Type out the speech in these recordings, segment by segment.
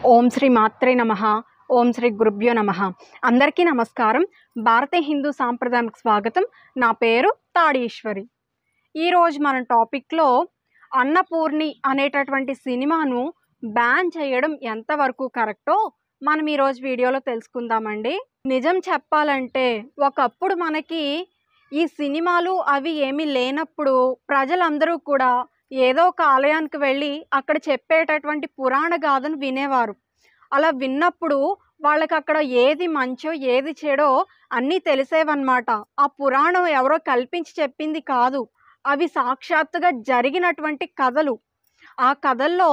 ఓం శ్రీ మాత్రే నమః. ఓం శ్రీ గురుభ్యో నమః. అందరికీ నమస్కారం. భారతీయ హిందూ సాంప్రదాయానికి స్వాగతం. నా పేరు తాడి ఈశ్వరి. ఈరోజు మన టాపిక్లో అన్నపూర్ణి అనేటటువంటి సినిమాను బ్యాన్ చేయడం ఎంతవరకు కరెక్టో మనం ఈరోజు వీడియోలో తెలుసుకుందామండి. నిజం చెప్పాలంటే ఒకప్పుడు మనకి ఈ సినిమాలు అవి ఏమీ లేనప్పుడు ప్రజలందరూ కూడా ఏదో ఒక ఆలయానికి వెళ్ళి అక్కడ చెప్పేటటువంటి పురాణ గాథను వినేవారు. అలా విన్నప్పుడు వాళ్ళకి అక్కడ ఏది మంచో ఏది చెడో అన్నీ తెలిసేవన్నమాట. ఆ పురాణం ఎవరో కల్పించి చెప్పింది కాదు, అవి సాక్షాత్తుగా జరిగినటువంటి కథలు. ఆ కథల్లో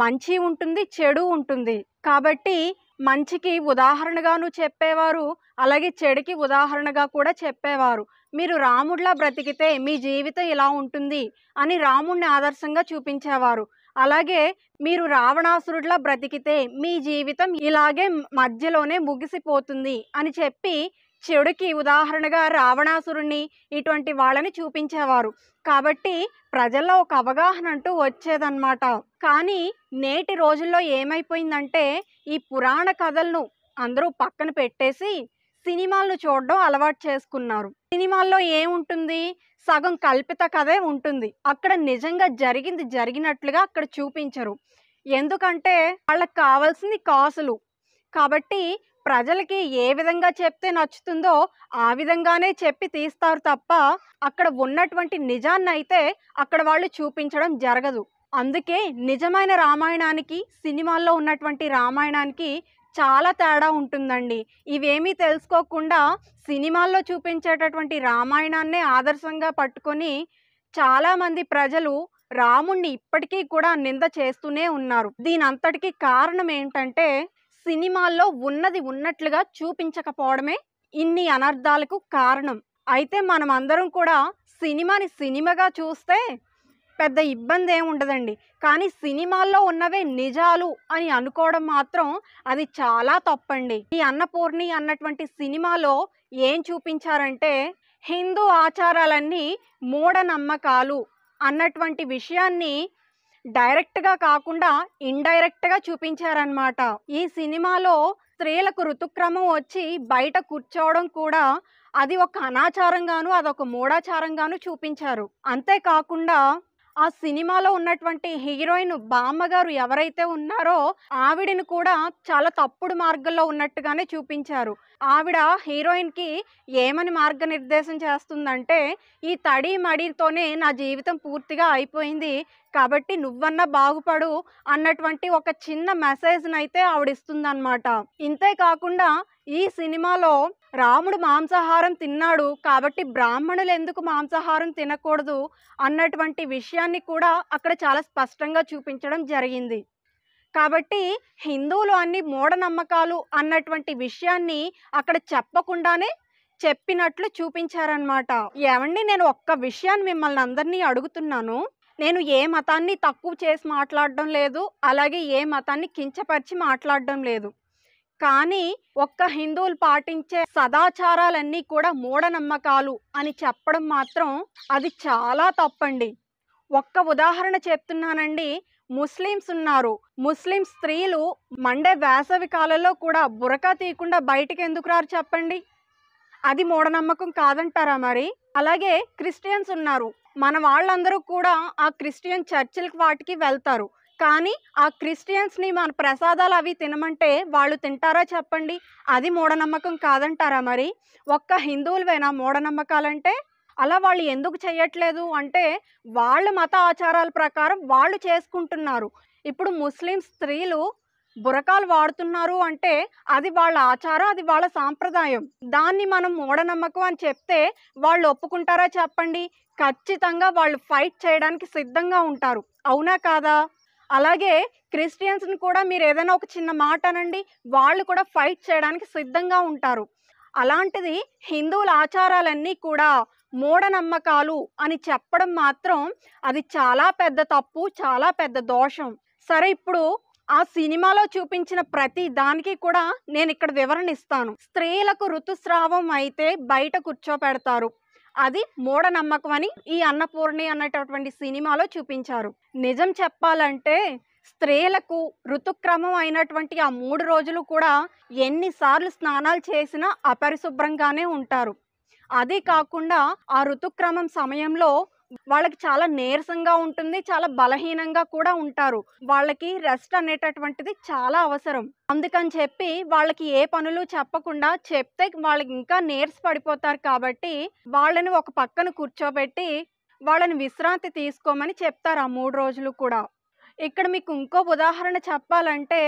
మంచి ఉంటుంది, చెడు ఉంటుంది. కాబట్టి మంచికి ఉదాహరణగాను చెప్పేవారు, అలాగే చెడుకి ఉదాహరణగా కూడా చెప్పేవారు. మీరు రాముడిలా బ్రతికితే మీ జీవితం ఇలా ఉంటుంది అని రాముడిని ఆదర్శంగా చూపించేవారు. అలాగే మీరు రావణాసురుడిలా బ్రతికితే మీ జీవితం ఇలాగే మధ్యలోనే ముగిసిపోతుంది అని చెప్పి చెడుకి ఉదాహరణగా రావణాసురుణ్ణి ఇటువంటి వాళ్ళని చూపించేవారు. కాబట్టి ప్రజల్లో ఒక అవగాహన అంటూ వచ్చేదన్నమాట. కానీ నేటి రోజుల్లో ఏమైపోయిందంటే ఈ పురాణ కథలను అందరూ పక్కన పెట్టేసి సినిమాలను చూడడం అలవాటు చేసుకున్నారు. సినిమాల్లో ఏముంటుంది, సగం కల్పిత కథే ఉంటుంది. అక్కడ నిజంగా జరిగింది జరిగినట్లుగా అక్కడ చూపించరు. ఎందుకంటే వాళ్ళకి కావాల్సింది కాసులు. కాబట్టి ప్రజలకి ఏ విధంగా చెప్తే నచ్చుతుందో ఆ విధంగానే చెప్పి తీస్తారు తప్ప అక్కడ ఉన్నటువంటి నిజాన్ని అయితే అక్కడ వాళ్ళు చూపించడం జరగదు. అందుకే నిజమైన రామాయణానికి సినిమాల్లో ఉన్నటువంటి రామాయణానికి చాలా తేడా ఉంటుందండి. ఇవేమీ తెలుసుకోకుండా సినిమాల్లో చూపించేటటువంటి రామాయణాన్నే ఆదర్శంగా పట్టుకొని చాలామంది ప్రజలు రాముణ్ణి ఇప్పటికీ కూడా నింద చేస్తూనే ఉన్నారు. దీనంతటికీ కారణం ఏంటంటే సినిమాల్లో ఉన్నది ఉన్నట్లుగా చూపించకపోవడమే ఇన్ని అనర్థాలకు కారణం. అయితే మనం అందరం కూడా సినిమాని సినిమాగా చూస్తే పెద్ద ఇబ్బంది ఏమి ఉండదండి. కానీ సినిమాల్లో ఉన్నవే నిజాలు అని అనుకోవడం మాత్రం అది చాలా తప్పండి. ఈ అన్నపూర్ణి అన్నటువంటి సినిమాలో ఏం చూపించారంటే హిందూ ఆచారాలన్నీ మూఢనమ్మకాలు అన్నటువంటి విషయాన్ని డైరెక్ట్గా కాకుండా ఇండైరెక్ట్గా చూపించారనమాట. ఈ సినిమాలో స్త్రీలకు ఋతుక్రమం వచ్చి బయట కూర్చోవడం కూడా అది ఒక అనాచారంగాను అదొక మూఢాచారంగాను చూపించారు. అంతేకాకుండా ఆ సినిమాలో ఉన్నటువంటి హీరోయిన్ బామ్మగారు ఎవరైతే ఉన్నారో ఆవిడని కూడా చాలా తప్పుడు మార్గంలో ఉన్నట్టుగానే చూపించారు. ఆవిడ హీరోయిన్కి ఏమని మార్గనిర్దేశం చేస్తుందంటే ఈ తడి మడితోనే నా జీవితం పూర్తిగా అయిపోయింది, కాబట్టి నువ్వన్నా బాగుపడు అన్నటువంటి ఒక చిన్న మెసేజ్ని అయితే ఆవిడ ఇస్తుందన్నమాట. ఇంతేకాకుండా ఈ సినిమాలో రాముడు మాంసాహారం తిన్నాడు కాబట్టి బ్రాహ్మణులు ఎందుకు మాంసాహారం తినకూడదు అన్నటువంటి విషయాన్ని కూడా అక్కడ చాలా స్పష్టంగా చూపించడం జరిగింది. కాబట్టి హిందువులు అన్ని మూఢనమ్మకాలు అన్నటువంటి విషయాన్ని అక్కడ చెప్పకుండానే చెప్పినట్లు చూపించారనమాట. ఏమండి, నేను ఒక్క విషయాన్ని మిమ్మల్ని అందరినీ అడుగుతున్నాను. నేను ఏ మతాన్ని తక్కువ చేసి మాట్లాడడం లేదు, అలాగే ఏ మతాన్ని కించపరిచి మాట్లాడడం లేదు. కానీ ఒక్క హిందువులు పాటించే సదాచారాలన్నీ కూడా మూఢనమ్మకాలు అని చెప్పడం మాత్రం అది చాలా తప్పండి. ఒక్క ఉదాహరణ చెప్తున్నానండి. ముస్లిమ్స్ ఉన్నారు. ముస్లిం స్త్రీలు మండే వేసవి కాలంలో కూడా బురకా తీయకుండా బయటికి ఎందుకు రారు చెప్పండి? అది మూఢనమ్మకం కాదంటారా మరి? అలాగే క్రిస్టియన్స్ ఉన్నారు. మన వాళ్ళందరూ కూడా ఆ క్రిస్టియన్ చర్చిలకు వాటికి వెళ్తారు. కానీ ఆ క్రిస్టియన్స్ని మన ప్రసాదాలు అవి తినమంటే వాళ్ళు తింటారా చెప్పండి? అది మూఢనమ్మకం కాదంటారా మరి? ఒక్క హిందువులవేనా మూఢనమ్మకాలంటే? అలా వాళ్ళు ఎందుకు చేయట్లేదు అంటే వాళ్ళ మత ఆచారాల ప్రకారం వాళ్ళు చేసుకుంటున్నారు. ఇప్పుడు ముస్లిం స్త్రీలు బురకాలు వాడుతున్నారు అంటే అది వాళ్ళ ఆచారం, అది వాళ్ళ సాంప్రదాయం. దాన్ని మనం మూఢనమ్మకం అని చెప్తే వాళ్ళు ఒప్పుకుంటారా చెప్పండి? ఖచ్చితంగా వాళ్ళు ఫైట్ చేయడానికి సిద్ధంగా ఉంటారు. అవునా కాదా? అలాగే క్రిస్టియన్స్ని కూడా మీరు ఏదైనా ఒక చిన్న మాట అనండి, వాళ్ళు కూడా ఫైట్ చేయడానికి సిద్ధంగా ఉంటారు. అలాంటిది హిందువుల ఆచారాలన్నీ కూడా మూఢనమ్మకాలు అని చెప్పడం మాత్రం అది చాలా పెద్ద తప్పు, చాలా పెద్ద దోషం. సరే, ఇప్పుడు ఆ సినిమాలో చూపించిన ప్రతి దానికి కూడా నేను ఇక్కడ వివరణ ఇస్తాను. స్త్రీలకు ఋతుస్రావం అయితే బయట కూర్చోపెడతారు, అది మూఢనమ్మకం అని ఈ అన్నపూర్ణి అన్నటువంటి సినిమాలో చూపించారు. నిజం చెప్పాలంటే స్త్రీలకు ఋతుక్రమం అయినటువంటి ఆ 3 రోజులు కూడా ఎన్నిసార్లు స్నానాలు చేసినా అపరిశుభ్రంగానే ఉంటారు. అది కాకుండా ఆ ఋతుక్రమం సమయంలో వాళ్ళకి చాలా నీరసంగా ఉంటుంది. చాలా బలహీనంగా కూడా ఉంటారు. వాళ్ళకి రెస్ట్ అనేటటువంటిది చాలా అవసరం. అందుకని చెప్పి వాళ్ళకి ఏ పనులు చెప్పకుండా చెప్తే వాళ్ళకి ఇంకా నీరస పడిపోతారు కాబట్టి వాళ్ళని ఒక పక్కన కూర్చోబెట్టి వాళ్ళని విశ్రాంతి తీసుకోమని చెప్తారు ఆ 3 రోజులు కూడా. ఇక్కడ మీకు ఇంకో ఉదాహరణ చెప్పాలంటే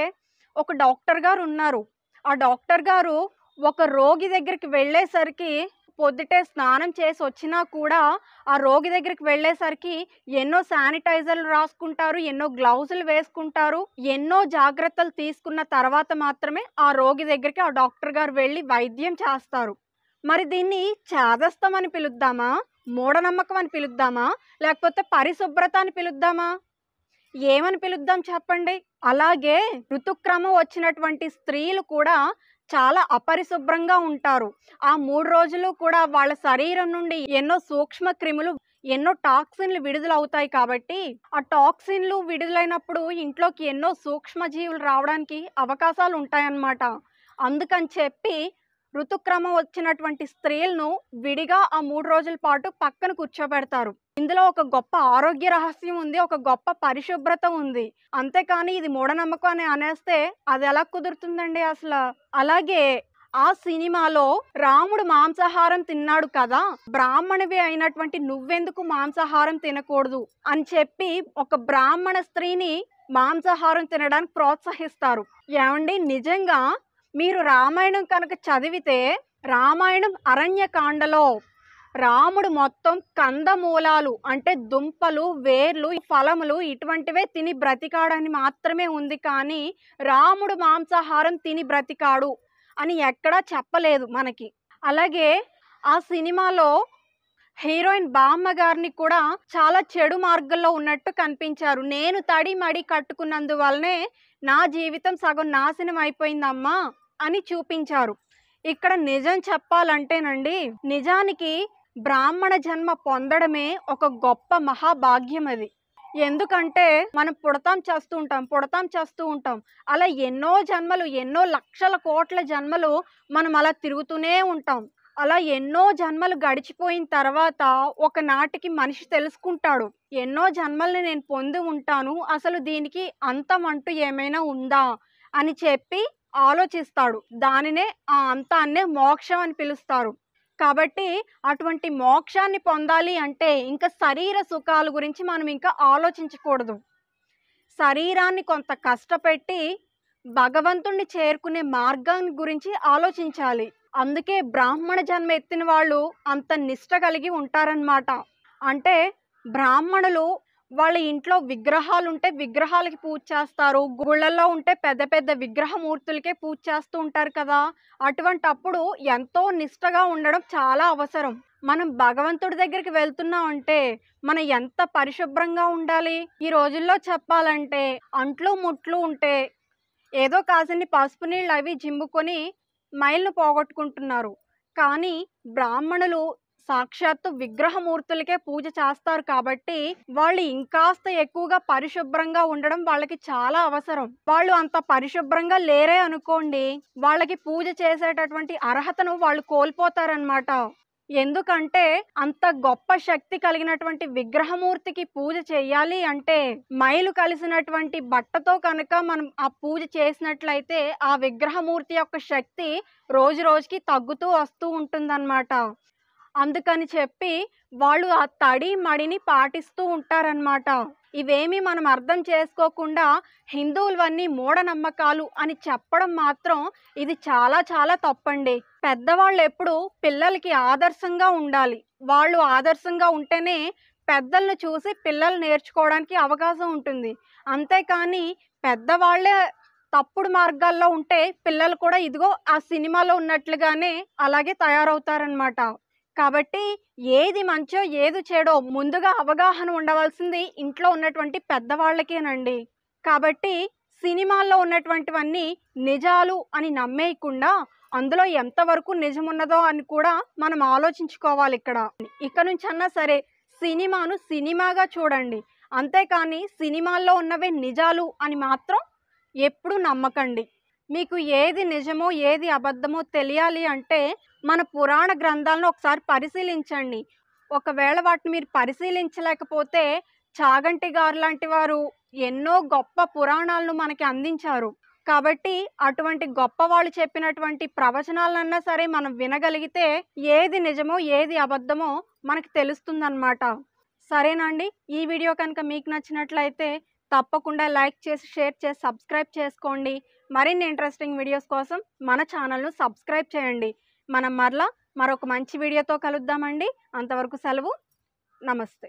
ఒక డాక్టర్ గారు ఉన్నారు. ఆ డాక్టర్ గారు ఒక రోగి దగ్గరికి వెళ్ళేసరికి పొద్దుటే స్నానం చేసి వచ్చినా కూడా ఆ రోగి దగ్గరికి వెళ్ళేసరికి ఎన్నో శానిటైజర్లు రాసుకుంటారు, ఎన్నో గ్లౌజులు వేసుకుంటారు, ఎన్నో జాగ్రత్తలు తీసుకున్న తర్వాత మాత్రమే ఆ రోగి దగ్గరికి ఆ డాక్టర్ గారు వెళ్ళి వైద్యం చేస్తారు. మరి దీన్ని చాదస్తం అని పిలుద్దామా, మూఢనమ్మకం అని పిలుద్దామా, లేకపోతే పరిశుభ్రత అని పిలుద్దామా? ఏమని పిలుద్దాం చెప్పండి? అలాగే ఋతుక్రమం వచ్చినటువంటి స్త్రీలు కూడా చాలా అపరిశుభ్రంగా ఉంటారు. ఆ 3 రోజులు కూడా వాళ్ళ శరీరం నుండి ఎన్నో సూక్ష్మ క్రిములు, ఎన్నో టాక్సిన్లు విడుదలవుతాయి కాబట్టి ఆ టాక్సిన్లు విడుదలైనప్పుడు ఇంట్లోకి ఎన్నో సూక్ష్మజీవులు రావడానికి అవకాశాలు ఉంటాయన్నమాట. అందుకని చెప్పి ఋతుక్రమం వచ్చినటువంటి స్త్రీలను విడిగా ఆ 3 రోజుల పాటు పక్కన కూర్చోబెడతారు. ఇందులో ఒక గొప్ప ఆరోగ్య రహస్యం ఉంది, ఒక గొప్ప పరిశుభ్రత ఉంది. అంతేకాని ఇది మూఢనమ్మకం అని అనేస్తే అది ఎలా కుదురుతుందండి అసలు? అలాగే ఆ సినిమాలో రాముడు మాంసాహారం తిన్నాడు కదా, బ్రాహ్మణివి అయినటువంటి నువ్వెందుకు మాంసాహారం తినకూడదు అని చెప్పి ఒక బ్రాహ్మణ స్త్రీని మాంసాహారం తినడానికి ప్రోత్సహిస్తారు. ఏమండి, నిజంగా మీరు రామాయణం కనుక చదివితే రామాయణం అరణ్యకాండలో రాముడు మొత్తం కందమూలాలు అంటే దుంపలు, వేర్లు, ఫలములు ఇటువంటివే తిని బ్రతికాడని మాత్రమే ఉంది. కానీ రాముడు మాంసాహారం తిని బ్రతికాడు అని ఎక్కడా చెప్పలేదు మనకి. అలాగే ఆ సినిమాలో హీరోయిన్ బామ్మ గారిని కూడా చాలా చెడు మార్గంలో ఉన్నట్టు కనిపించారు. నేను తడి మడి కట్టుకున్నందువల్లనే నా జీవితం సగం నాశనం అయిపోయిందమ్మా అని చూపించారు. ఇక్కడ నిజం చెప్పాలంటేనండి, నిజానికి బ్రాహ్మణ జన్మ పొందడమే ఒక గొప్ప మహాభాగ్యం అది. ఎందుకంటే మనం పుడతాం చేస్తూ ఉంటాం. అలా ఎన్నో జన్మలు, ఎన్నో లక్షల కోట్ల జన్మలు మనం అలా తిరుగుతూనే ఉంటాం. అలా ఎన్నో జన్మలు గడిచిపోయిన తర్వాత ఒకనాటికి మనిషి తెలుసుకుంటాడు, ఎన్నో జన్మల్ని నేను పొంది ఉంటాను, అసలు దీనికి అంతం అంటూ ఏమైనా ఉందా అని చెప్పి ఆలోచిస్తాడు. దానినే ఆ అంతాన్నే మోక్షం అని పిలుస్తారు. కాబట్టి అటువంటి మోక్షాన్ని పొందాలి అంటే ఇంకా శరీర సుఖాల గురించి మనం ఇంకా ఆలోచించకూడదు. శరీరాన్ని కొంత కష్టపెట్టి భగవంతుణ్ణి చేరుకునే మార్గాన్ని గురించి ఆలోచించాలి. అందుకే బ్రాహ్మణ జన్మ ఎత్తిన వాళ్ళు అంత నిష్ట కలిగి ఉంటారన్నమాట. అంటే బ్రాహ్మణులు వాళ్ళ ఇంట్లో విగ్రహాలుంటే విగ్రహాలకి పూజ చేస్తారు, గుళ్ళల్లో ఉంటే పెద్ద పెద్ద విగ్రహమూర్తులకే పూజ చేస్తూ ఉంటారు కదా. అటువంటప్పుడు ఎంతో నిష్టగా ఉండడం చాలా అవసరం. మనం భగవంతుడి దగ్గరికి వెళ్తున్నాం అంటే మనం ఎంత పరిశుభ్రంగా ఉండాలి? ఈ రోజుల్లో చెప్పాలంటే అంట్లు ముట్లు ఉంటే ఏదో కాసిన్ని పసుపు నీళ్ళు అవి జిమ్ముకొని మైల్ను పోగొట్టుకుంటున్నారు. కానీ బ్రాహ్మణులు సాక్షాత్తు విగ్రహమూర్తులకే పూజ చేస్తారు కాబట్టి వాళ్ళు ఇంకాస్త ఎక్కువగా పరిశుభ్రంగా ఉండడం వాళ్ళకి చాలా అవసరం. వాళ్ళు అంత పరిశుభ్రంగా లేరే అనుకోండి, వాళ్ళకి పూజ చేసేటటువంటి అర్హతను వాళ్ళు కోల్పోతారనమాట. ఎందుకంటే అంత గొప్ప శక్తి కలిగినటువంటి విగ్రహమూర్తికి పూజ చేయాలి అంటే మైలు కలిసినటువంటి బట్టతో కనుక మనం ఆ పూజ చేసినట్లయితే ఆ విగ్రహమూర్తి యొక్క శక్తి రోజు రోజుకి తగ్గుతూ వస్తూ ఉంటుందన్నమాట. అందుకని చెప్పి వాళ్ళు ఆ తడి మడిని పాటిస్తూ ఉంటారన్నమాట. ఇవేమీ మనం అర్థం చేసుకోకుండా హిందువులవన్నీ మూఢనమ్మకాలు అని చెప్పడం మాత్రం ఇది చాలా చాలా తప్పండి. పెద్దవాళ్ళు ఎప్పుడు పిల్లలకి ఆదర్శంగా ఉండాలి. వాళ్ళు ఆదర్శంగా ఉంటేనే పెద్దలను చూసి పిల్లలు నేర్చుకోవడానికి అవకాశం ఉంటుంది. అంతేకాని పెద్దవాళ్ళే తప్పుడు మార్గాల్లో ఉంటే పిల్లలు కూడా ఇదిగో ఆ సినిమాలో ఉన్నట్లుగానే అలాగే తయారవుతారనమాట. కాబట్టి ఏది మంచో ఏది చెడో ముందుగా అవగాహన ఉండవలసింది ఇంట్లో ఉన్నటువంటి పెద్దవాళ్ళకేనండి. కాబట్టి సినిమాల్లో ఉన్నటువంటివన్నీ నిజాలు అని నమ్మేయకుండా అందులో ఎంతవరకు నిజమున్నదో అని కూడా మనం ఆలోచించుకోవాలి. ఇక నుంచన్నా సరే సినిమాను సినిమాగా చూడండి. అంతేకాని సినిమాల్లో ఉన్నవే నిజాలు అని మాత్రం ఎప్పుడూ నమ్మకండి. మీకు ఏది నిజమో ఏది అబద్ధమో తెలియాలి అంటే మన పురాణ గ్రంథాలను ఒకసారి పరిశీలించండి. ఒకవేళ వాటిని మీరు పరిశీలించలేకపోతే చాగంటి గారు లాంటి వారు ఎన్నో గొప్ప పురాణాలను మనకి అందించారు. కాబట్టి అటువంటి గొప్ప వాళ్ళు చెప్పినటువంటి ప్రవచనాలన్నా సరే మనం వినగలిగితే ఏది నిజమో ఏది అబద్ధమో మనకు తెలుస్తుందన్నమాట. సరేనండి, ఈ వీడియో కనుక మీకు నచ్చినట్లయితే తప్పకుండా లైక్ చేసి, షేర్ చేసి, సబ్స్క్రైబ్ చేసుకోండి. మరిన్ని ఇంట్రెస్టింగ్ వీడియోస్ కోసం మన ఛానల్ను సబ్స్క్రైబ్ చేయండి. మనం మరలా మరొక మంచి వీడియోతో కలుద్దామండి. అంతవరకు సెలవు. నమస్తే.